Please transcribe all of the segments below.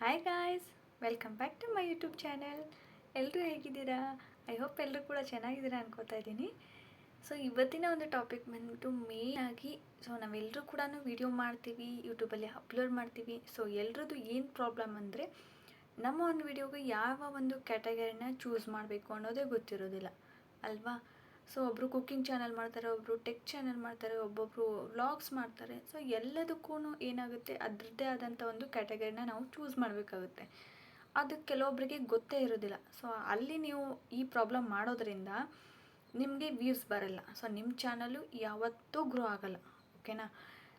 Hi guys, welcome back to my YouTube channel. ಎಲ್ಲರೂ ಹೇಗಿದ್ದೀರಾ? I hope ಎಲ್ಲರೂ ಕೂಡ ಚೆನ್ನಾಗಿದ್ದೀರಾ ಅನ್ಕೋತಾ ಇದ್ದೀನಿ. ಸೊ ಇವತ್ತಿನ ಒಂದು ಟಾಪಿಕ್ ಬಂದ್ಬಿಟ್ಟು ಮೇನ್ ಆಗಿ, ಸೊ ನಾವೆಲ್ಲರೂ ಕೂಡ ವಿಡಿಯೋ ಮಾಡ್ತೀವಿ, ಯೂಟ್ಯೂಬಲ್ಲಿ ಅಪ್ಲೋಡ್ ಮಾಡ್ತೀವಿ. ಸೊ ಎಲ್ಲರದ್ದು ಏನು ಪ್ರಾಬ್ಲಮ್ ಅಂದರೆ, ನಮ್ಮ ಒಂದು ವಿಡಿಯೋಗೆ ಯಾವ ಒಂದು ಕ್ಯಾಟಗರಿನ ಚೂಸ್ ಮಾಡಬೇಕು ಅನ್ನೋದೇ ಗೊತ್ತಿರೋದಿಲ್ಲ ಅಲ್ವಾ? ಸೊ ಒಬ್ಬರು ಕುಕ್ಕಿಂಗ್ ಚಾನಲ್ ಮಾಡ್ತಾರೆ, ಒಬ್ಬರು ಟೆಕ್ ಚಾನಲ್ ಮಾಡ್ತಾರೆ, ಒಬ್ಬೊಬ್ಬರು ವ್ಲಾಗ್ಸ್ ಮಾಡ್ತಾರೆ. ಸೊ ಎಲ್ಲದಕ್ಕೂ ಏನಾಗುತ್ತೆ, ಅದರದ್ದೇ ಆದಂಥ ಒಂದು ಕ್ಯಾಟಗರಿನ ನಾವು ಚೂಸ್ ಮಾಡಬೇಕಾಗುತ್ತೆ. ಅದು ಕೆಲವೊಬ್ಬರಿಗೆ ಗೊತ್ತೇ ಇರೋದಿಲ್ಲ. ಸೊ ಅಲ್ಲಿ ನೀವು ಈ ಪ್ರಾಬ್ಲಮ್ ಮಾಡೋದ್ರಿಂದ ನಿಮಗೆ ವ್ಯೂಸ್ ಬರಲ್ಲ. ಸೊ ನಿಮ್ಮ ಚಾನಲು ಯಾವತ್ತೂ ಗ್ರೋ ಆಗಲ್ಲ. ಓಕೆನಾ?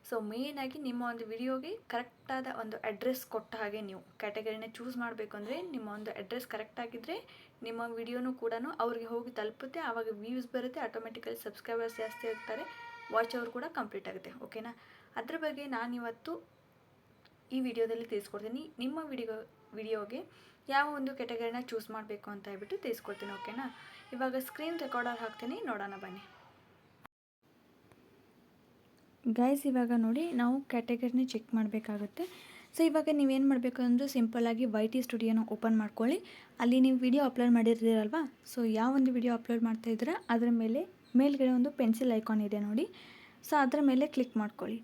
ಸೊ ಮೇಯ್ನಾಗಿ ನಿಮ್ಮ ಒಂದು ವಿಡಿಯೋಗೆ ಕರೆಕ್ಟಾದ ಒಂದು ಅಡ್ರೆಸ್ ಕೊಟ್ಟ ಹಾಗೆ ನೀವು ಕ್ಯಾಟಗರಿನ ಚೂಸ್ ಮಾಡಬೇಕು ಅಂದರೆ, ನಿಮ್ಮ ಒಂದು ಅಡ್ರೆಸ್ ಕರೆಕ್ಟಾಗಿದ್ದರೆ ನಿಮ್ಮ ವಿಡಿಯೋನೂ ಕೂಡ ಅವ್ರಿಗೆ ಹೋಗಿ ತಲುಪುತ್ತೆ. ಆವಾಗ ವ್ಯೂಸ್ ಬರುತ್ತೆ, ಆಟೋಮೆಟಿಕಲಿ ಸಬ್ಸ್ಕ್ರೈಬರ್ಸ್ ಜಾಸ್ತಿ ಆಗ್ತಾರೆ, ವಾಚ್ ಅವರ್ ಕೂಡ ಕಂಪ್ಲೀಟ್ ಆಗುತ್ತೆ. ಓಕೆನಾ? ಅದ್ರ ಬಗ್ಗೆ ನಾನಿವತ್ತು ಈ ವಿಡಿಯೋದಲ್ಲಿ ತಿಳಿಸ್ಕೊಡ್ತೀನಿ. ನಿಮ್ಮ ವಿಡಿಯೋಗೆ ಯಾವ ಒಂದು ಕ್ಯಾಟಗರಿನ ಚೂಸ್ ಮಾಡಬೇಕು ಅಂತ ಹೇಳ್ಬಿಟ್ಟು ತಿಳಿಸ್ಕೊಡ್ತೀನಿ. ಓಕೆನಾ? ಇವಾಗ ಸ್ಕ್ರೀನ್ ರೆಕಾರ್ಡರ್ ಹಾಕ್ತೀನಿ, ನೋಡೋಣ ಬನ್ನಿ. ಗೈಸ್, ಇವಾಗ ನೋಡಿ, ನಾವು ಕ್ಯಾಟಗರಿನ ಚೆಕ್ ಮಾಡಬೇಕಾಗುತ್ತೆ. ಸೊ ಇವಾಗ ನೀವೇನು ಮಾಡಬೇಕು ಅಂದರೆ, ಸಿಂಪಲ್ಲಾಗಿ YT ಸ್ಟುಡಿಯೋನ ಓಪನ್ ಮಾಡ್ಕೊಳ್ಳಿ. ಅಲ್ಲಿ ನೀವು ವಿಡಿಯೋ ಅಪ್ಲೋಡ್ ಮಾಡಿರ್ತೀರಲ್ವಾ? ಸೊ ಯಾವ ಒಂದು ವಿಡಿಯೋ ಅಪ್ಲೋಡ್ ಮಾಡ್ತಾಯಿದ್ದೀರಾ ಅದರ ಮೇಲೆ ಮೇಲ್ಗಡೆ ಒಂದು ಪೆನ್ಸಿಲ್ ಐಕಾನ್ ಇದೆ ನೋಡಿ. ಸೊ ಅದರ ಮೇಲೆ ಕ್ಲಿಕ್ ಮಾಡ್ಕೊಳ್ಳಿ.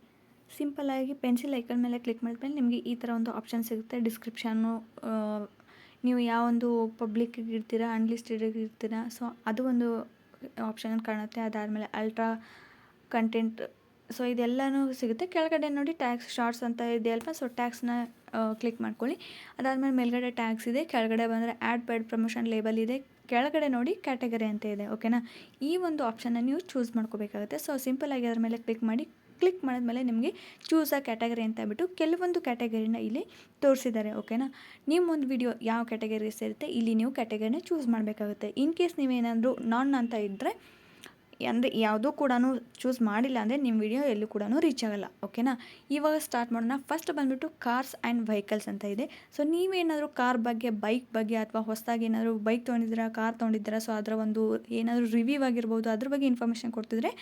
ಸಿಂಪಲ್ಲಾಗಿ ಪೆನ್ಸಿಲ್ ಐಕಾನ್ ಮೇಲೆ ಕ್ಲಿಕ್ ಮಾಡಿದ್ಮೇಲೆ ನಿಮಗೆ ಈ ಥರ ಒಂದು ಆಪ್ಷನ್ ಸಿಗುತ್ತೆ. ಡಿಸ್ಕ್ರಿಪ್ಷನ್ನು, ನೀವು ಯಾವೊಂದು ಪಬ್ಲಿಕ್ಕಿಗೆ ಇರ್ತೀರಾ, ಅನ್ಲಿಸ್ಟೆಡಿಗೆ ಇರ್ತೀರಾ, ಸೊ ಅದು ಒಂದು ಆಪ್ಷನ್ ಕಾಣುತ್ತೆ. ಅದಾದಮೇಲೆ ಅಲ್ಟ್ರಾ ಕಂಟೆಂಟ್, ಸೊ ಇದೆಲ್ಲನೂ ಸಿಗುತ್ತೆ. ಕೆಳಗಡೆ ನೋಡಿ ಟ್ಯಾಗ್ಸ್ ಶಾರ್ಟ್ಸ್ ಅಂತ ಇದೆ ಅಲ್ವಾ? ಸೊ ಟ್ಯಾಗ್ಸ್ನ ಕ್ಲಿಕ್ ಮಾಡ್ಕೊಳ್ಳಿ. ಅದಾದಮೇಲೆ ಮೇಲ್ಗಡೆ ಟ್ಯಾಗ್ಸ್ ಇದೆ, ಕೆಳಗಡೆ ಬಂದರೆ ಆ್ಯಡ್ ಪೇಡ್ ಪ್ರಮೋಷನ್ ಲೇಬಲ್ ಇದೆ, ಕೆಳಗಡೆ ನೋಡಿ ಕ್ಯಾಟಗರಿ ಅಂತ ಇದೆ. ಓಕೆನಾ? ಈ ಒಂದು ಆಪ್ಷನ್ನ ನೀವು ಚೂಸ್ ಮಾಡ್ಕೋಬೇಕಾಗುತ್ತೆ. ಸೊ ಸಿಂಪಲ್ಲಾಗಿ ಅದರ ಮೇಲೆ ಕ್ಲಿಕ್ ಮಾಡಿ. ಕ್ಲಿಕ್ ಮಾಡಿದ್ಮೇಲೆ ನಿಮಗೆ ಚೂಸ್ ಆ ಕ್ಯಾಟಗರಿ ಅಂತ ಹೇಳ್ಬಿಟ್ಟು ಕೆಲವೊಂದು ಕ್ಯಾಟಗರಿನ ಇಲ್ಲಿ ತೋರಿಸಿದ್ದಾರೆ. ಓಕೆನಾ? ನಿಮ್ಮ ಒಂದು ವಿಡಿಯೋ ಯಾವ ಕ್ಯಾಟಗರಿ ಸೇರುತ್ತೆ, ಇಲ್ಲಿ ನೀವು ಕ್ಯಾಟಗರಿನ ಚೂಸ್ ಮಾಡಬೇಕಾಗುತ್ತೆ. ಇನ್ ಕೇಸ್ ನೀವೇನಾದರೂ ನಾನ್ ಅಂತ ಇದ್ದರೆ, ಅಂದರೆ ಯಾವುದೂ ಕೂಡ ಚೂಸ್ ಮಾಡಿಲ್ಲ ಅಂದರೆ ನಿಮ್ಮ ವಿಡಿಯೋ ಎಲ್ಲೂ ಕೂಡ ರೀಚ್ ಆಗೋಲ್ಲ. ಓಕೆನಾ? ಇವಾಗ ಸ್ಟಾರ್ಟ್ ಮಾಡೋಣ. ಫಸ್ಟ್ ಬಂದುಬಿಟ್ಟು ಕಾರ್ಸ್ ಆ್ಯಂಡ್ ವೆಹಿಕಲ್ಸ್ ಅಂತ ಇದೆ. ಸೊ ನೀವೇನಾದರೂ ಕಾರ್ ಬಗ್ಗೆ, ಬೈಕ್ ಬಗ್ಗೆ, ಅಥವಾ ಹೊಸದಾಗಿ ಏನಾದರೂ ಬೈಕ್ ತೊಗೊಂಡಿದ್ದೀರಾ, ಕಾರ್ ತೊಗೊಂಡಿದ್ದೀರಾ, ಸೊ ಅದರ ಒಂದು ಏನಾದರೂ ರಿವ್ಯೂ ಆಗಿರ್ಬೋದು, ಅದ್ರ ಬಗ್ಗೆ ಇನ್ಫಾರ್ಮೇಷನ್ ಕೊಡ್ತಿದ್ರೆ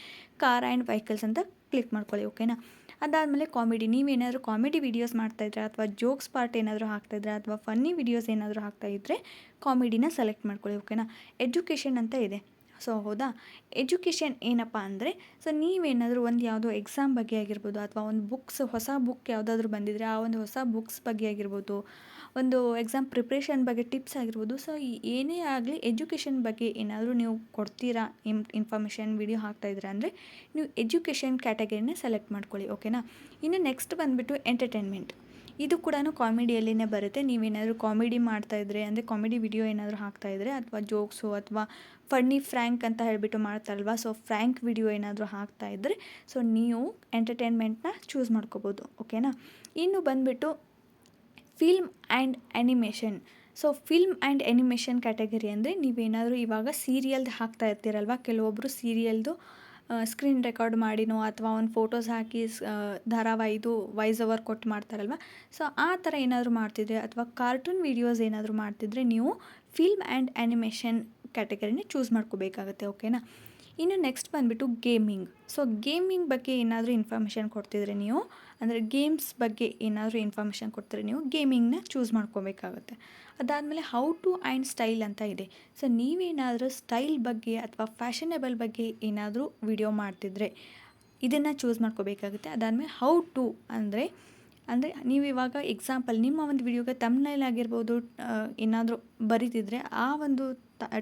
ಕಾರ್ ಆ್ಯಂಡ್ ವೆಹಿಕಲ್ಸ್ ಅಂತ ಕ್ಲಿಕ್ ಮಾಡ್ಕೊಳ್ಳಿ. ಓಕೆನಾ? ಅದಾದಮೇಲೆ ಕಾಮಿಡಿ, ನೀವೇನಾದರೂ ಕಾಮಿಡಿ ವೀಡಿಯೋಸ್ ಮಾಡ್ತಾಯಿದ್ರೆ, ಅಥವಾ ಜೋಕ್ಸ್ ಪಾರ್ಟ್ ಏನಾದರೂ ಹಾಕ್ತಾಯಿದ್ರೆ, ಅಥವಾ ಫನ್ನಿ ವೀಡಿಯೋಸ್ ಏನಾದರೂ ಹಾಕ್ತಾಯಿದ್ರೆ ಕಾಮಿಡಿನ ಸೆಲೆಕ್ಟ್ ಮಾಡ್ಕೊಳ್ಳಿ. ಓಕೆನಾ? ಎಜುಕೇಷನ್ ಅಂತ ಇದೆ. ಸೊ ಹೌದಾ? ಎಜುಕೇಷನ್ ಏನಪ್ಪ ಅಂದರೆ, ಸೊ ನೀವೇನಾದರೂ ಒಂದು ಯಾವುದೋ ಎಕ್ಸಾಮ್ ಬಗ್ಗೆ ಆಗಿರ್ಬೋದು, ಅಥವಾ ಒಂದು ಬುಕ್ಸ್, ಹೊಸ ಬುಕ್ ಯಾವುದಾದ್ರೂ ಬಂದಿದ್ದರೆ ಆ ಒಂದು ಹೊಸ ಬುಕ್ಸ್ ಬಗ್ಗೆ ಆಗಿರ್ಬೋದು, ಒಂದು ಎಕ್ಸಾಮ್ ಪ್ರಿಪ್ರೇಷನ್ ಬಗ್ಗೆ ಟಿಪ್ಸ್ ಆಗಿರ್ಬೋದು. ಸೊ ಏನೇ ಆಗಲಿ ಎಜುಕೇಷನ್ ಬಗ್ಗೆ ಏನಾದರೂ ನೀವು ಕೊಡ್ತೀರಾ, ಇನ್ಫಾರ್ಮೇಷನ್ ವಿಡಿಯೋ ಹಾಕ್ತಾಯಿದ್ರೆ ಅಂದರೆ ನೀವು ಎಜುಕೇಷನ್ ಕ್ಯಾಟಗರಿನ ಸೆಲೆಕ್ಟ್ ಮಾಡ್ಕೊಳ್ಳಿ. ಓಕೆನಾ? ಇನ್ನು ನೆಕ್ಸ್ಟ್ ಬಂದುಬಿಟ್ಟು ಎಂಟರ್ಟೈನ್ಮೆಂಟ್. ಇದು ಕೂಡ ಕಾಮಿಡಿಯಲ್ಲಿನೇ ಬರುತ್ತೆ. ನೀವೇನಾದರೂ ಕಾಮಿಡಿ ಮಾಡ್ತಾಯಿದ್ರೆ, ಅಂದರೆ ಕಾಮಿಡಿ ವಿಡಿಯೋ ಏನಾದರೂ ಹಾಕ್ತಾಯಿದ್ರೆ, ಅಥವಾ ಜೋಕ್ಸು, ಅಥವಾ ಫನ್ನಿ ಫ್ರ್ಯಾಂಕ್ ಅಂತ ಹೇಳಿಬಿಟ್ಟು ಮಾಡ್ತಾರಲ್ವ, ಸೊ ಫ್ರ್ಯಾಂಕ್ ವಿಡಿಯೋ ಏನಾದರೂ ಹಾಕ್ತಾಯಿದ್ರೆ, ಸೊ ನೀವು ಎಂಟರ್ಟೈನ್ಮೆಂಟ್ನ ಚೂಸ್ ಮಾಡ್ಕೋಬೋದು. ಓಕೆನಾ? ಇನ್ನು ಬಂದುಬಿಟ್ಟು film and animation. So film and animation category ಅಂದರೆ, ನೀವೇನಾದರೂ ಇವಾಗ ಸೀರಿಯಲ್ದು ಹಾಕ್ತಾ ಇರ್ತೀರಲ್ವ, ಕೆಲವೊಬ್ಬರು ಸೀರಿಯಲ್ದು ಸ್ಕ್ರೀನ್ ರೆಕಾರ್ಡ್ ಮಾಡಿನೋ, ಅಥವಾ ಒಂದು ಫೋಟೋಸ್ ಹಾಕಿ ಧಾರಾವಾಹಿದು ವಾಯ್ಸ್ ಓವರ್ ಕೊಟ್ಟು ಮಾಡ್ತಾರಲ್ವ, ಸೊ ಆ ಥರ ಏನಾದರೂ ಮಾಡ್ತಿದ್ರೆ, ಅಥವಾ ಕಾರ್ಟೂನ್ ವೀಡಿಯೋಸ್ ಏನಾದರೂ ಮಾಡ್ತಿದ್ರೆ ನೀವು ಫಿಲ್ಮ್ ಆ್ಯಂಡ್ ಆ್ಯನಿಮೇಷನ್ ಕ್ಯಾಟಗರಿನ ಚೂಸ್ ಮಾಡ್ಕೋಬೇಕಾಗುತ್ತೆ. ಓಕೆನಾ? ಇನ್ನು ನೆಕ್ಸ್ಟ್ ಬಂದುಬಿಟ್ಟು ಗೇಮಿಂಗ್. ಸೊ ಗೇಮಿಂಗ್ ಬಗ್ಗೆ ಏನಾದರೂ ಇನ್ಫಾರ್ಮೇಷನ್ ಕೊಡ್ತಿದ್ರೆ ನೀವು, ಅಂದರೆ ಗೇಮ್ಸ್ ಬಗ್ಗೆ ಏನಾದರೂ ಇನ್ಫಾರ್ಮೇಷನ್ ಕೊಡ್ತಿದ್ರೆ ನೀವು ಗೇಮಿಂಗ್ನ ಚೂಸ್ ಮಾಡ್ಕೋಬೇಕಾಗುತ್ತೆ. ಅದಾದಮೇಲೆ ಹೌ ಟು ಆ್ಯಂಡ್ ಸ್ಟೈಲ್ ಅಂತ ಇದೆ. ಸೊ ನೀವೇನಾದರೂ ಸ್ಟೈಲ್ ಬಗ್ಗೆ ಅಥವಾ ಫ್ಯಾಷನೇಬಲ್ ಬಗ್ಗೆ ಏನಾದರೂ ವಿಡಿಯೋ ಮಾಡ್ತಿದ್ರೆ ಇದನ್ನು ಚೂಸ್ ಮಾಡ್ಕೋಬೇಕಾಗುತ್ತೆ. ಅದಾದಮೇಲೆ ಹೌ ಟು ಅಂದರೆ ನೀವು ಇವಾಗ ಎಕ್ಸಾಂಪಲ್ ನಿಮ್ಮ ಒಂದು ವಿಡಿಯೋಗೆ ತಮ್ನೈಲ್ ಆಗಿರ್ಬೋದು, ಏನಾದರೂ ಬರೀತಿದ್ರೆ ಆ ಒಂದು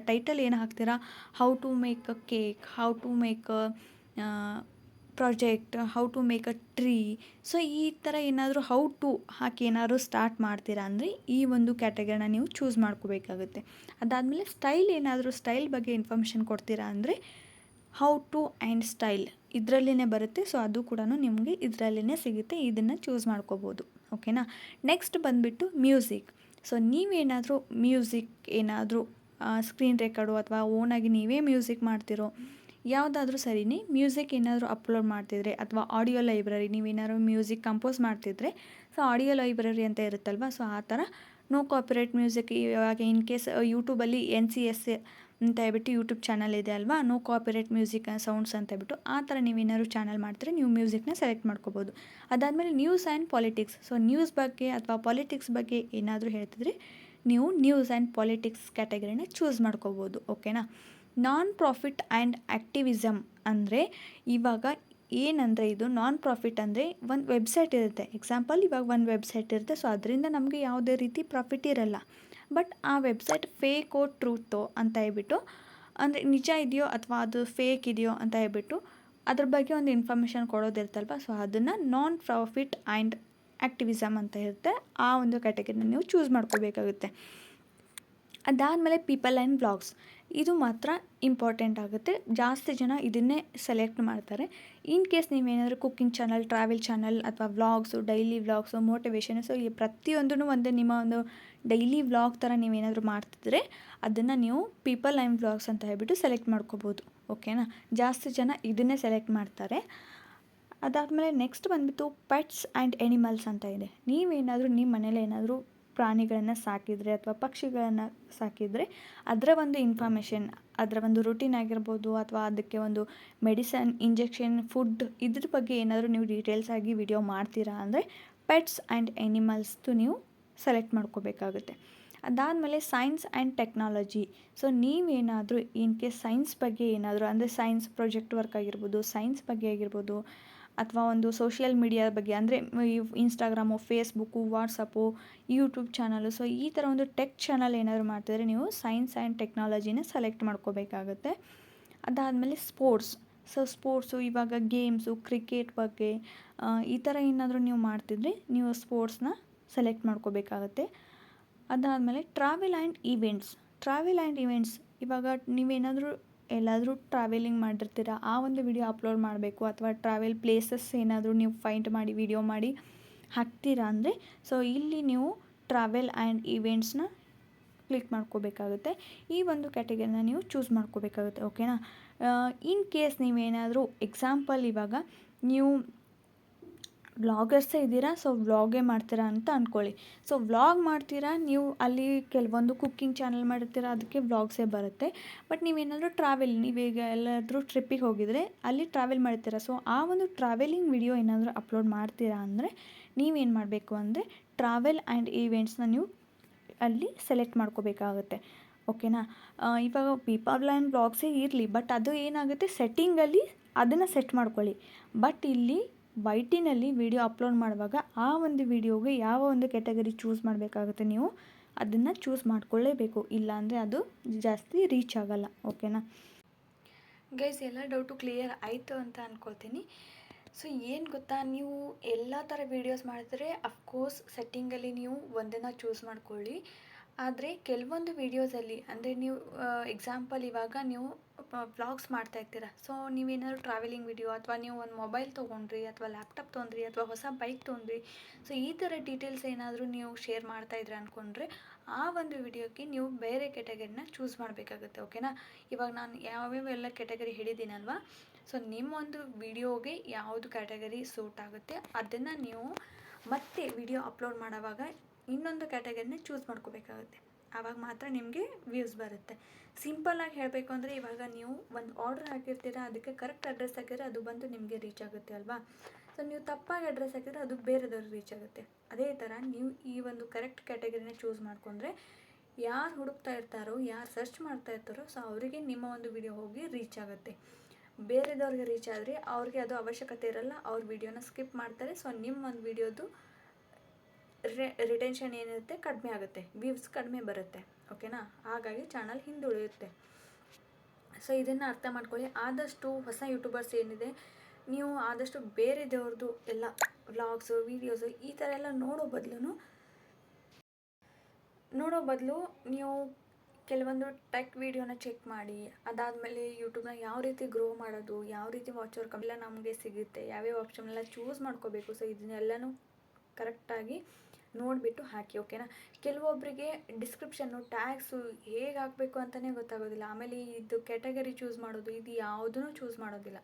ಟೈಟಲ್ ಏನು ಹಾಕ್ತೀರಾ, how to make a cake, how to make a project, how to make a tree, so ಈ ಥರ ಏನಾದರೂ ಹೌ ಟು ಹಾಕಿ ಏನಾದರೂ ಸ್ಟಾರ್ಟ್ ಮಾಡ್ತೀರಾ ಅಂದರೆ ಈ ಒಂದು ಕ್ಯಾಟಗರಿನ ನೀವು ಚೂಸ್ ಮಾಡ್ಕೋಬೇಕಾಗುತ್ತೆ. ಅದಾದಮೇಲೆ ಸ್ಟೈಲ್, ಏನಾದರೂ ಸ್ಟೈಲ್ ಬಗ್ಗೆ ಇನ್ಫಾರ್ಮೇಷನ್ ಕೊಡ್ತೀರಾ ಅಂದರೆ ಹೌ ಟು ಆ್ಯಂಡ್ ಸ್ಟೈಲ್ ಇದರಲ್ಲೇ ಬರುತ್ತೆ. ಸೊ ಅದು ಕೂಡ ನಿಮಗೆ ಇದರಲ್ಲೇ ಸಿಗುತ್ತೆ, ಇದನ್ನು ಚೂಸ್ ಮಾಡ್ಕೋಬೋದು. ಓಕೆನಾ? ನೆಕ್ಸ್ಟ್ ಬಂದುಬಿಟ್ಟು ಮ್ಯೂಸಿಕ್. ಸೊ ನೀವೇನಾದರೂ ಮ್ಯೂಸಿಕ್ ಏನಾದರೂ ಸ್ಕ್ರೀನ್ ರೆಕಾರ್ಡು, ಅಥವಾ ಓನಾಗಿ ನೀವೇ ಮ್ಯೂಸಿಕ್ ಮಾಡ್ತಿರೋ, ಯಾವುದಾದ್ರೂ ಸರಿನೇ ಮ್ಯೂಸಿಕ್ ಏನಾದರೂ ಅಪ್ಲೋಡ್ ಮಾಡ್ತಿದ್ರೆ, ಅಥವಾ ಆಡಿಯೋ ಲೈಬ್ರರಿ ನೀವೇನಾದ್ರು ಮ್ಯೂಸಿಕ್ ಕಂಪೋಸ್ ಮಾಡ್ತಿದ್ರೆ, ಸೊ ಆಡಿಯೋ ಲೈಬ್ರರಿ ಅಂತ ಇರುತ್ತಲ್ವ, ಸೊ ಆ ಥರ ನೋ ಕಾಪಿರೈಟ್ ಮ್ಯೂಸಿಕ್. ಇವಾಗ ಇನ್ ಕೇಸ್ ಯೂಟ್ಯೂಬಲ್ಲಿ NC ಅಂತ ಹೇಳ್ಬಿಟ್ಟು ಯೂಟ್ಯೂಬ್ ಚಾನಲ್ ಇದೆ ಅಲ್ವಾ, ನೋ ಕಾಪಿರೈಟ್ ಮ್ಯೂಸಿಕ್ ಸೌಂಡ್ಸ್ ಅಂತ ಹೇಳ್ಬಿಟ್ಟು, ಆ ಥರ ನೀವೇನಾದ್ರು ಚಾನಲ್ ಮಾಡ್ತಾರೆ ನೀವು ಮ್ಯೂಸಿಕ್ನ ಸೆಲೆಕ್ಟ್ ಮಾಡ್ಕೋಬೋದು. ಅದಾದಮೇಲೆ news and politics, so news ಬಗ್ಗೆ ಅಥವಾ ಪಾಲಿಟಿಕ್ಸ್ ಬಗ್ಗೆ ಏನಾದರೂ ಹೇಳ್ತಿದ್ರೆ ನೀವು ನ್ಯೂಸ್ ಆ್ಯಂಡ್ ಪಾಲಿಟಿಕ್ಸ್ ಕ್ಯಾಟಗರಿನ ಚೂಸ್ ಮಾಡ್ಕೋಬೋದು. ಓಕೆನಾ. ನಾನ್ ಪ್ರಾಫಿಟ್ ಆ್ಯಂಡ್ ಆ್ಯಕ್ಟಿವಿಸಮ್ ಅಂದರೆ ಇವಾಗ ಏನಂದರೆ ಇದು ನಾನ್ ಪ್ರಾಫಿಟ್ ಅಂದರೆ ಒಂದು ವೆಬ್ಸೈಟ್ ಇರುತ್ತೆ. ಎಕ್ಸಾಂಪಲ್ ಇವಾಗ ಒಂದು ವೆಬ್ಸೈಟ್ ಇರುತ್ತೆ, ಸೊ ಅದರಿಂದ ನಮಗೆ ಯಾವುದೇ ರೀತಿ ಪ್ರಾಫಿಟ್ ಇರಲ್ಲ. ಬಟ್ ಆ ವೆಬ್ಸೈಟ್ ಫೇಕೋ ಟ್ರೂತೋ ಅಂತ ಹೇಳ್ಬಿಟ್ಟು, ಅಂದರೆ ನಿಜ ಇದೆಯೋ ಅಥವಾ ಅದು ಫೇಕ್ ಇದೆಯೋ ಅಂತ ಹೇಳ್ಬಿಟ್ಟು ಅದ್ರ ಬಗ್ಗೆ ಒಂದು ಇನ್ಫಾರ್ಮೇಷನ್ ಕೊಡೋದಿರ್ತಲ್ವ, ಸೊ ಅದನ್ನು ನಾನ್ ಪ್ರಾಫಿಟ್ ಆ್ಯಂಡ್ ಆ್ಯಕ್ಟಿವಿಸಮ್ ಅಂತ ಇರುತ್ತೆ. ಆ ಒಂದು ಕ್ಯಾಟಗರಿನ ನೀವು ಚೂಸ್ ಮಾಡ್ಕೋಬೇಕಾಗುತ್ತೆ. ಅದಾದಮೇಲೆ ಪೀಪಲ್ ಆ್ಯಂಡ್ ವ್ಲಾಗ್ಸ್, ಇದು ಮಾತ್ರ ಇಂಪಾರ್ಟೆಂಟ್ ಆಗುತ್ತೆ. ಜಾಸ್ತಿ ಜನ ಇದನ್ನೇ ಸೆಲೆಕ್ಟ್ ಮಾಡ್ತಾರೆ. ಇನ್ ಕೇಸ್ ನೀವೇನಾದರೂ ಕುಕ್ಕಿಂಗ್ ಚಾನಲ್, ಟ್ರಾವೆಲ್ ಚಾನಲ್ ಅಥವಾ vlogs, daily vlogs, motivation, so ಈ ಪ್ರತಿಯೊಂದೂ ಒಂದು ನಿಮ್ಮ ಒಂದು ಡೈಲಿ ವ್ಲಾಗ್ ಥರ ನೀವೇನಾದರೂ ಮಾಡ್ತಿದ್ರೆ ಅದನ್ನು ನೀವು ಪೀಪಲ್ ಆ್ಯಂಡ್ ವ್ಲಾಗ್ಸ್ ಅಂತ ಹೇಳ್ಬಿಟ್ಟು ಸೆಲೆಕ್ಟ್ ಮಾಡ್ಕೋಬೋದು. ಓಕೆನಾ. ಜಾಸ್ತಿ ಜನ ಇದನ್ನೇ ಸೆಲೆಕ್ಟ್ ಮಾಡ್ತಾರೆ. ಅದಾದಮೇಲೆ ನೆಕ್ಸ್ಟ್ ಬಂದುಬಿಟ್ಟು ಪೆಟ್ಸ್ ಆ್ಯಂಡ್ ಎನಿಮಲ್ಸ್ ಅಂತ ಇದೆ. ನೀವೇನಾದರೂ ನಿಮ್ಮ ಮನೇಲಿ ಏನಾದರೂ ಪ್ರಾಣಿಗಳನ್ನು ಸಾಕಿದರೆ ಅಥವಾ ಪಕ್ಷಿಗಳನ್ನು ಸಾಕಿದರೆ ಅದರ ಒಂದು ಇನ್ಫಾರ್ಮೇಷನ್, ಅದರ ಒಂದು ರೂಟೀನ್ ಆಗಿರ್ಬೋದು ಅಥವಾ ಅದಕ್ಕೆ ಒಂದು ಮೆಡಿಸನ್, ಇಂಜೆಕ್ಷನ್, ಫುಡ್, ಇದ್ರ ಬಗ್ಗೆ ಏನಾದರೂ ನೀವು ಡೀಟೇಲ್ಸ್ ಆಗಿ ವಿಡಿಯೋ ಮಾಡ್ತೀರಾ ಅಂದರೆ ಪೆಟ್ಸ್ ಆ್ಯಂಡ್ ಎನಿಮಲ್ಸ್ದು ನೀವು ಸೆಲೆಕ್ಟ್ ಮಾಡ್ಕೋಬೇಕಾಗುತ್ತೆ. ಅದಾದಮೇಲೆ ಸೈನ್ಸ್ ಆ್ಯಂಡ್ ಟೆಕ್ನಾಲಜಿ, ಸೊ ನೀವೇನಾದರೂ ಇನ್ ಕೇಸ್ ಸೈನ್ಸ್ ಬಗ್ಗೆ ಏನಾದರೂ ಅಂದರೆ ಸೈನ್ಸ್ ಪ್ರಾಜೆಕ್ಟ್ ವರ್ಕ್ ಆಗಿರ್ಬೋದು, ಸೈನ್ಸ್ ಬಗ್ಗೆ ಆಗಿರ್ಬೋದು, ಅಥವಾ ಒಂದು ಸೋಷಿಯಲ್ ಮೀಡಿಯಾ ಬಗ್ಗೆ ಅಂದರೆ Instagram, Facebook, WhatsApp, YouTube channel, so ಈ ಥರ ಒಂದು ಟೆಕ್ ಚಾನಲ್ ಏನಾದರೂ ಮಾಡ್ತಿದ್ರೆ ನೀವು ಸೈನ್ಸ್ ಆ್ಯಂಡ್ ಟೆಕ್ನಾಲಜಿನ ಸೆಲೆಕ್ಟ್ ಮಾಡ್ಕೋಬೇಕಾಗುತ್ತೆ. ಅದಾದಮೇಲೆ ಸ್ಪೋರ್ಟ್ಸ್, ಸೊ ಸ್ಪೋರ್ಟ್ಸು ಇವಾಗ ಗೇಮ್ಸು, ಕ್ರಿಕೆಟ್ ಬಗ್ಗೆ ಈ ಥರ ಏನಾದರೂ ನೀವು ಮಾಡ್ತಿದ್ರೆ ನೀವು ಸ್ಪೋರ್ಟ್ಸ್ನ ಸೆಲೆಕ್ಟ್ ಮಾಡ್ಕೋಬೇಕಾಗತ್ತೆ. ಅದಾದಮೇಲೆ ಟ್ರಾವೆಲ್ ಆ್ಯಂಡ್ ಈವೆಂಟ್ಸ್, ಇವಾಗ ನೀವೇನಾದರೂ ಎಲ್ಲಾದರೂ ಟ್ರಾವೆಲಿಂಗ್ ಮಾಡಿರ್ತೀರ, ಆ ಒಂದು ವಿಡಿಯೋ ಅಪ್ಲೋಡ್ ಮಾಡಬೇಕು ಅಥವಾ ಟ್ರಾವೆಲ್ ಪ್ಲೇಸಸ್ ಏನಾದರೂ ನೀವು ಫೈಂಡ್ ಮಾಡಿ ವಿಡಿಯೋ ಮಾಡಿ ಹಾಕ್ತೀರಾ ಅಂದರೆ ಸೊ ಇಲ್ಲಿ ನೀವು ಟ್ರಾವೆಲ್ ಆ್ಯಂಡ್ ಈವೆಂಟ್ಸ್ನ ಕ್ಲಿಕ್ ಮಾಡ್ಕೋಬೇಕಾಗುತ್ತೆ. ಈ ಒಂದು ಕ್ಯಾಟಗರಿನ ನೀವು ಚೂಸ್ ಮಾಡ್ಕೋಬೇಕಾಗುತ್ತೆ. ಓಕೆನಾ. ಇನ್ ಕೇಸ್ ನೀವೇನಾದರೂ ಎಕ್ಸಾಂಪಲ್ ಇವಾಗ ನೀವು ವ್ಲಾಗರ್ಸೇ ಇದ್ದೀರಾ, ಸೊ ವ್ಲಾಗೇ ಮಾಡ್ತೀರಾ ಅಂತ ಅಂದ್ಕೊಳ್ಳಿ. ಸೊ ವ್ಲಾಗ್ ಮಾಡ್ತೀರಾ, ನೀವು ಅಲ್ಲಿ ಕೆಲವೊಂದು ಕುಕ್ಕಿಂಗ್ ಚಾನಲ್ ಮಾಡಿರ್ತೀರಾ, ಅದಕ್ಕೆ ವ್ಲಾಗ್ಸೇ ಬರುತ್ತೆ. ಬಟ್ ನೀವೇನಾದರೂ ನೀವೀಗ ಎಲ್ಲಾದರೂ ಟ್ರಿಪ್ಪಿಗೆ ಹೋಗಿದರೆ ಅಲ್ಲಿ ಟ್ರಾವೆಲ್ ಮಾಡ್ತೀರಾ, ಸೊ ಆ ಒಂದು ಟ್ರಾವೆಲಿಂಗ್ ವಿಡಿಯೋ ಏನಾದರೂ ಅಪ್ಲೋಡ್ ಮಾಡ್ತೀರಾ ಅಂದರೆ ನೀವೇನು ಮಾಡಬೇಕು ಅಂದರೆ ಟ್ರಾವೆಲ್ ಆ್ಯಂಡ್ ಈವೆಂಟ್ಸ್ನ ನೀವು ಅಲ್ಲಿ ಸೆಲೆಕ್ಟ್ ಮಾಡ್ಕೋಬೇಕಾಗುತ್ತೆ. ಓಕೆನಾ. ಇವಾಗ ಪೀಪಲ್ ಆ್ಯಂಡ್ ವ್ಲಾಗ್ಸೇ ಇರಲಿ, ಬಟ್ ಅದು ಏನಾಗುತ್ತೆ ಸೆಟ್ಟಿಂಗಲ್ಲಿ ಅದನ್ನು ಸೆಟ್ ಮಾಡ್ಕೊಳ್ಳಿ. ಬಟ್ ಇಲ್ಲಿ ವೈಟಿನಲ್ಲಿ ವಿಡಿಯೋ ಅಪ್ಲೋಡ್ ಮಾಡುವಾಗ ಆ ಒಂದು ವಿಡಿಯೋಗೆ ಯಾವ ಒಂದು ಕ್ಯಾಟಗರಿ ಚೂಸ್ ಮಾಡಬೇಕಾಗುತ್ತೆ, ನೀವು ಅದನ್ನು ಚೂಸ್ ಮಾಡ್ಕೊಳ್ಳೇಬೇಕು. ಇಲ್ಲಾಂದರೆ ಅದು ಜಾಸ್ತಿ ರೀಚ್ ಆಗಲ್ಲ. ಓಕೆನಾ ಗೈಸ್, ಎಲ್ಲ ಡೌಟು ಕ್ಲಿಯರ್ ಆಯಿತು ಅಂತ ಅಂದ್ಕೊಳ್ತೀನಿ. ಸೊ ಏನು ಗೊತ್ತಾ, ನೀವು ಎಲ್ಲ ಥರ ವೀಡಿಯೋಸ್ ಮಾಡಿದ್ರೆ ಅಫ್ಕೋರ್ಸ್ ಸೆಟ್ಟಿಂಗಲ್ಲಿ ನೀವು ಒಂದನ್ನು ಚೂಸ್ ಮಾಡ್ಕೊಳ್ಳಿ. ಆದರೆ ಕೆಲವೊಂದು ವೀಡಿಯೋಸಲ್ಲಿ ಅಂದರೆ ನೀವು ಎಕ್ಸಾಂಪಲ್ ಇವಾಗ ನೀವು ವ್ಲಾಗ್ಸ್ ಮಾಡ್ತಾ ಇರ್ತೀರ, ಸೊ ನೀವೇನಾದ್ರು ಟ್ರಾವೆಲಿಂಗ್ ವಿಡಿಯೋ ಅಥವಾ ನೀವು ಒಂದು ಮೊಬೈಲ್ ತೊಗೊಂಡ್ರಿ ಅಥವಾ ಲ್ಯಾಪ್ಟಾಪ್ ತೊಗೊಂಡ್ರಿ ಅಥವಾ ಹೊಸ ಬೈಕ್ ತೊಗೊಂಡ್ರಿ, ಸೊ ಈ ಥರ ಡೀಟೇಲ್ಸ್ ಏನಾದರೂ ನೀವು ಶೇರ್ ಮಾಡ್ತಾಯಿದ್ರೆ ಅಂದ್ಕೊಂಡ್ರೆ ಆ ಒಂದು ವಿಡಿಯೋಕ್ಕೆ ನೀವು ಬೇರೆ ಕ್ಯಾಟಗರಿನ ಚೂಸ್ ಮಾಡಬೇಕಾಗುತ್ತೆ. ಓಕೆನಾ. ಇವಾಗ ನಾನು ಯಾವ್ಯಾವೆಲ್ಲ ಕ್ಯಾಟಗರಿ ಹೇಳಿದ್ದೀನಲ್ವ, ಸೊ ನಿಮ್ಮೊಂದು ವಿಡಿಯೋಗೆ ಯಾವುದು ಕ್ಯಾಟಗರಿ ಸೂಟ್ ಆಗುತ್ತೆ ಅದನ್ನು ನೀವು ಮತ್ತೆ ವಿಡಿಯೋ ಅಪ್ಲೋಡ್ ಮಾಡೋವಾಗ ಇನ್ನೊಂದು ಕ್ಯಾಟಗರಿನ ಚೂಸ್ ಮಾಡ್ಕೋಬೇಕಾಗುತ್ತೆ. ಆವಾಗ ಮಾತ್ರ ನಿಮಗೆ ವ್ಯೂಸ್ ಬರುತ್ತೆ. ಸಿಂಪಲ್ಲಾಗಿ ಹೇಳಬೇಕು ಅಂದರೆ ಇವಾಗ ನೀವು ಒಂದು ಆರ್ಡರ್ ಹಾಕಿರ್ತೀರ, ಅದಕ್ಕೆ ಕರೆಕ್ಟ್ ಅಡ್ರೆಸ್ ಹಾಕಿದರೆ ಅದು ಬಂದು ನಿಮಗೆ ರೀಚ್ ಆಗುತ್ತೆ ಅಲ್ವಾ. ಸೊ ನೀವು ತಪ್ಪಾಗಿ ಅಡ್ರೆಸ್ ಹಾಕಿದರೆ ಅದು ಬೇರೆದವ್ರಿಗೆ ರೀಚ್ ಆಗುತ್ತೆ. ಅದೇ ಥರ ನೀವು ಈ ಒಂದು ಕರೆಕ್ಟ್ ಕ್ಯಾಟಗರಿನ ಚೂಸ್ ಮಾಡ್ಕೊಂಡ್ರೆ ಯಾರು ಹುಡುಕ್ತಾ ಇರ್ತಾರೋ, ಯಾರು ಸರ್ಚ್ ಮಾಡ್ತಾ ಇರ್ತಾರೋ, ಸೊ ಅವರಿಗೆ ನಿಮ್ಮ ಒಂದು ವಿಡಿಯೋ ಹೋಗಿ ರೀಚ್ ಆಗುತ್ತೆ. ಬೇರೆದವ್ರಿಗೆ ರೀಚ್ ಆದರೆ ಅವ್ರಿಗೆ ಅದು ಅವಶ್ಯಕತೆ ಇರಲ್ಲ, ಅವ್ರ ವಿಡಿಯೋನ ಸ್ಕಿಪ್ ಮಾಡ್ತಾರೆ. ಸೊ ನಿಮ್ಮ ಒಂದು ವಿಡಿಯೋದು ರಿಟೆನ್ಷನ್ ಏನಿರುತ್ತೆ ಕಡಿಮೆ ಆಗುತ್ತೆ, ವ್ಯೂಸ್ ಕಡಿಮೆ ಬರುತ್ತೆ. ಓಕೆನಾ. ಹಾಗಾಗಿ ಚಾನಲ್ ಹಿಂದುಳಿಯುತ್ತೆ. ಸೊ ಇದನ್ನು ಅರ್ಥ ಮಾಡ್ಕೊಳ್ಳಿ. ಆದಷ್ಟು ಹೊಸ ಯೂಟ್ಯೂಬರ್ಸ್ ಏನಿದೆ, ನೀವು ಆದಷ್ಟು ಬೇರೆದವ್ರದ್ದು ಎಲ್ಲ ವ್ಲಾಗ್ಸು, ವೀಡಿಯೋಸು ಈ ಥರ ಎಲ್ಲ ನೋಡೋ ಬದಲು ನೀವು ಕೆಲವೊಂದು ಟೆಕ್ ವೀಡಿಯೋನ ಚೆಕ್ ಮಾಡಿ, ಅದಾದಮೇಲೆ ಯೂಟ್ಯೂಬ್ನ ಯಾವ ರೀತಿ ಗ್ರೋ ಮಾಡೋದು, ಯಾವ ರೀತಿ ವಾಚರ್ ಕಮ್ಮಿಲ್ಲ ನಮಗೆ ಸಿಗುತ್ತೆ, ಯಾವ್ಯಾವ ಆಪ್ಷನ್ ಎಲ್ಲ ಚೂಸ್ ಮಾಡ್ಕೋಬೇಕು, ಸೊ ಇದನ್ನೆಲ್ಲನೂ ಕರೆಕ್ಟಾಗಿ ನೋಡಿಬಿಟ್ಟು ಹಾಕಿ. ಓಕೆನಾ. ಕೆಲವೊಬ್ಬರಿಗೆ ಡಿಸ್ಕ್ರಿಪ್ಷನ್ನು, ಟ್ಯಾಗ್ಸು ಹೇಗೆ ಹಾಕಬೇಕು ಅಂತಲೇ ಗೊತ್ತಾಗೋದಿಲ್ಲ. ಆಮೇಲೆ ಇದು ಕ್ಯಾಟಗರಿ ಚೂಸ್ ಮಾಡೋದು, ಇದು ಯಾವುದೂ ಚೂಸ್ ಮಾಡೋದಿಲ್ಲ,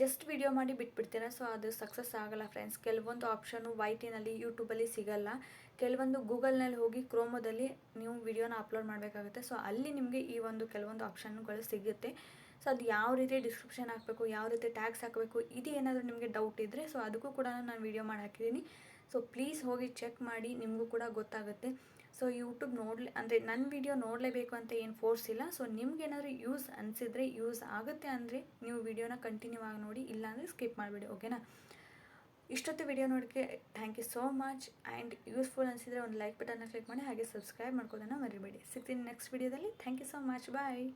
ಜಸ್ಟ್ ವಿಡಿಯೋ ಮಾಡಿ ಬಿಟ್ಬಿಡ್ತೀರಾ. ಸೊ ಅದು ಸಕ್ಸಸ್ ಆಗೋಲ್ಲ ಫ್ರೆಂಡ್ಸ್. ಕೆಲವೊಂದು ಆಪ್ಷನು ವೈಟಿನಲ್ಲಿ ಯೂಟ್ಯೂಬಲ್ಲಿ ಸಿಗಲ್ಲ. ಕೆಲವೊಂದು ಗೂಗಲ್ನಲ್ಲಿ ಹೋಗಿ ಕ್ರೋಮೋದಲ್ಲಿ ನೀವು ವಿಡಿಯೋನ ಅಪ್ಲೋಡ್ ಮಾಡಬೇಕಾಗುತ್ತೆ. ಸೊ ಅಲ್ಲಿ ನಿಮಗೆ ಈ ಒಂದು ಕೆಲವೊಂದು ಆಪ್ಷನ್ಗಳು ಸಿಗುತ್ತೆ. ಸೊ ಅದು ಯಾವ ರೀತಿ ಡಿಸ್ಕ್ರಿಪ್ಷನ್ ಹಾಕಬೇಕು, ಯಾವ ರೀತಿ ಟ್ಯಾಗ್ಸ್ ಹಾಕಬೇಕು, ಇದು ಏನಾದರೂ ನಿಮಗೆ ಡೌಟ್ ಇದ್ದರೆ ಸೊ ಅದಕ್ಕೂ ಕೂಡ ನಾನು ವಿಡಿಯೋ ಮಾಡಿ ಹಾಕಿದ್ದೀನಿ. ಸೊ ಪ್ಲೀಸ್ ಹೋಗಿ ಚೆಕ್ ಮಾಡಿ, ನಿಮಗೂ ಕೂಡ ಗೊತ್ತಾಗುತ್ತೆ. ಸೊ ಯೂಟ್ಯೂಬ್ ಅಂದರೆ ನನ್ನ ವಿಡಿಯೋ ನೋಡಲೇಬೇಕು ಅಂತ ಏನು ಫೋರ್ಸ್ ಇಲ್ಲ. ಸೊ ನಿಮ್ಗೇನಾದರೂ ಯೂಸ್ ಅನಿಸಿದರೆ, ಯೂಸ್ ಆಗುತ್ತೆ ಅಂದರೆ ನೀವು ವಿಡಿಯೋನ ಕಂಟಿನ್ಯೂ ಆಗಿ ನೋಡಿ, ಇಲ್ಲಾಂದರೆ ಸ್ಕಿಪ್ ಮಾಡಿಬಿಡಿ. ಓಕೆನಾ? ಇಷ್ಟೊತ್ತು ವಿಡಿಯೋ ನೋಡೋಕ್ಕೆ thank you so much. And useful ಅನಿಸಿದರೆ ಒಂದು ಲೈಕ್ ಬಟನ್ನ ಕ್ಲಿಕ್ ಮಾಡಿ, ಹಾಗೆ ಸಬ್ಸ್ಕ್ರೈಬ್ ಮಾಡ್ಕೊಳ್ಳೋದನ್ನು ಮರಿಬೇಡಿ. ಸಿಗ್ತೀನಿ ನೆಕ್ಸ್ಟ್ ವಿಡಿಯೋದಲ್ಲಿ. Thank you so much. Bye.